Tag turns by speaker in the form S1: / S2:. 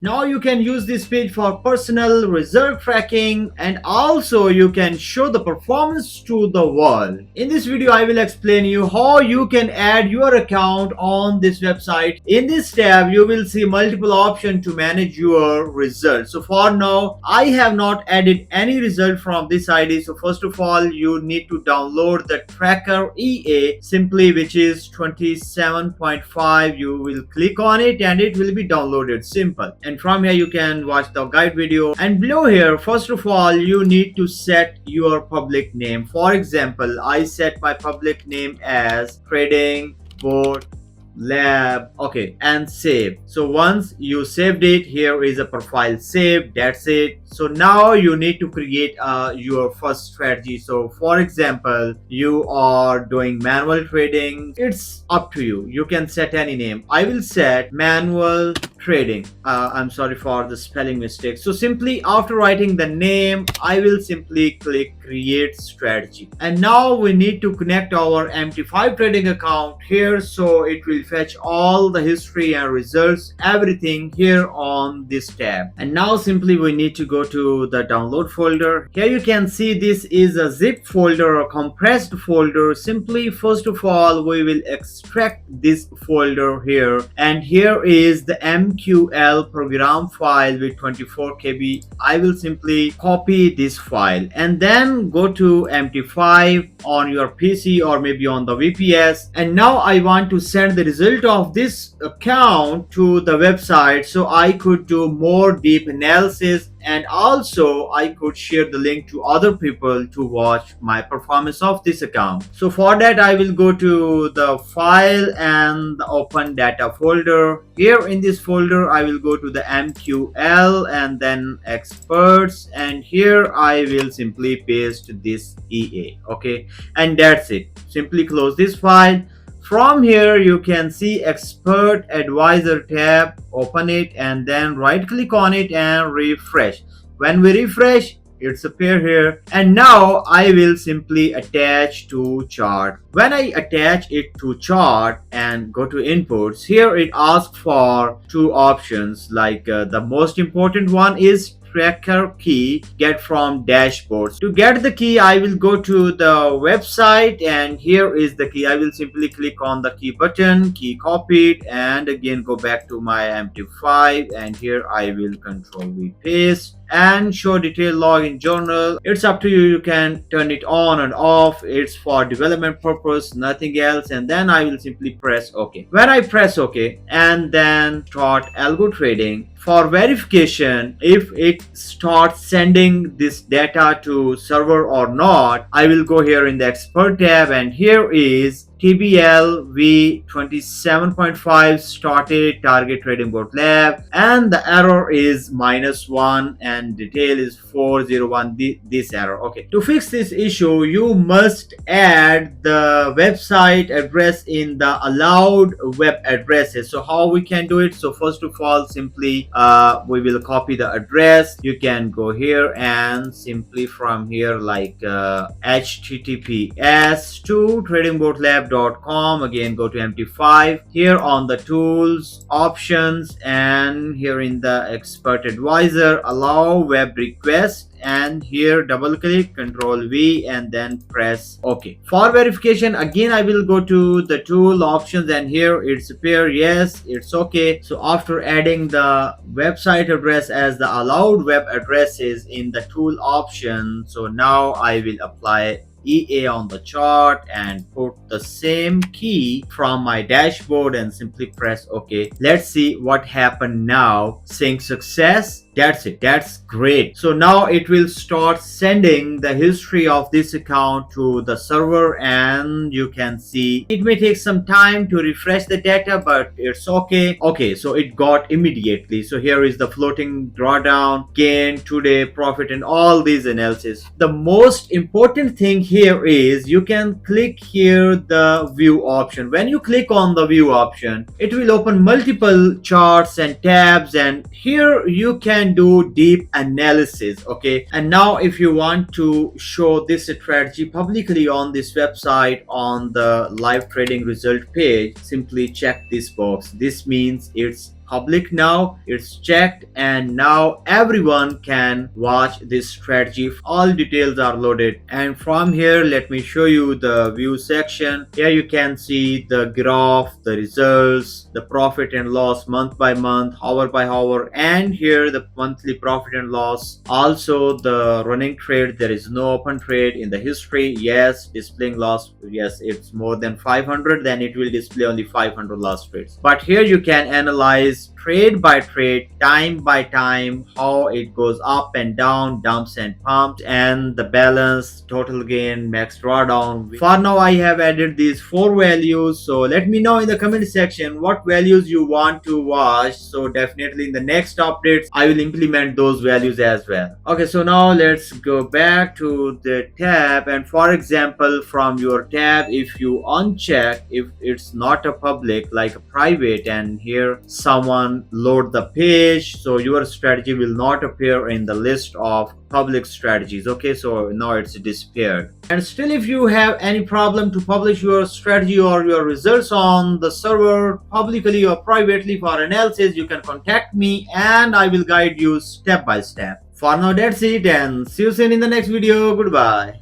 S1: Now you can use this page for personal result tracking, and also you can show the performance to the world. In this video, I will explain you how you can add your account on this website. In this tab, you will see multiple options to manage your results. So for now, I have not added any result from this ID. So first of all, you need to download the tracker EA simply, which is 27.5. You will click on it and it will be downloaded. Simple. And from here you can watch the guide video, and below here, first of all, you need to set your public name. For example, I set my public name as TradingBotLab. Okay, and save. So once you saved it, here is a profile saved. That's it. So now you need to create your first strategy. So for example, you are doing manual trading. It's up to you. You can set any name. I will set manual trading. I'm sorry for the spelling mistake. So simply after writing the name, I will simply click create strategy. And now we need to connect our MT5 trading account here, so it will fetch all the history and results, everything here on this tab. And now simply we need to go to the download folder. Here you can see this is a zip folder, a compressed folder. Simply first of all, we will extract this folder here, and here is the MQL program file with 24 KB. I will simply copy this file and then go to MT5 on your PC or maybe on the VPS. And now I want to send the result of this account to the website, so I could do more deep analysis, and also I could share the link to other people to watch my performance of this account. So for that, I will go to the file and the open data folder. Here in this folder, I will go to the MQL and then experts, and here I will simply paste this EA. Okay, and that's it. Simply close this file. From here you can see expert advisor tab, open it and then right click on it and refresh. When we refresh, it's appear here, and now I will simply attach to chart. When I attach it to chart and go to inputs, here it asks for two options, like the most important one is tracker key, get from dashboards. To get the key, I will go to the website and here is the key. I will simply click on the key button, key copied, and again go back to my MT5, and here I will control V paste and show detail login journal. It's up to you. You can turn it on and off. It's for development purpose, nothing else. And then I will simply press OK. When I press OK and then start algo trading, for verification if it starts sending this data to server or not, I will go here in the expert tab, and here is TBL V27.5 started target TradingBotLab, and the error is -1 and detail is 401. This error. Okay, to fix this issue, you must add the website address in the allowed web addresses. So how we can do it? So first of all, simply we will copy the address. You can go here and simply from here like https to tradingbotlab.com. Again go to MT5, here on the tools options, and here in the expert advisor allow web request, and here double click, control V, and then press OK. For verification, again I will go to the tool options, and here it's appear yes, it's okay. So after adding the website address as the allowed web addresses in the tool option, so now I will apply EA on the chart and put the same key from my dashboard and simply press OK. Let's see what happened now. Sync success. That's it. That's great. So now it will start sending the history of this account to the server, and you can see it may take some time to refresh the data, but it's okay. Okay, so it got immediately. So here is the floating drawdown, gain, today, profit, and all these analysis. The most important thing here is you can click here the view option. When you click on the view option, it will open multiple charts and tabs, and here you can do deep analysis. Okay, and now if you want to show this strategy publicly on this website on the live trading result page, simply check this box. This means it's public now, it's checked, and now everyone can watch this strategy. All details are loaded, and from here let me show you the view section. Here you can see the graph, the results, the profit and loss month by month, hour by hour, and here the monthly profit and loss. Also the running trade, there is no open trade in the history. Yes, displaying loss, yes, it's more than 500, then it will display only 500 loss trades. But here you can analyze trade by trade, time by time, how it goes up and down, dumps and pumps, and the balance, total gain, max drawdown. For now I have added these 4 values, so let me know in the comment section what values you want to watch. So definitely in the next updates I will implement those values as well. Okay, so now let's go back to the tab, and for example from your tab, if you uncheck, if it's not a public like a private, and here someone load the page, so your strategy will not appear in the list of public strategies. Okay, so now it's disappeared. And still, if you have any problem to publish your strategy or your results on the server publicly or privately for analysis, you can contact me and I will guide you step by step. For now that's it, and see you soon in the next video. Goodbye.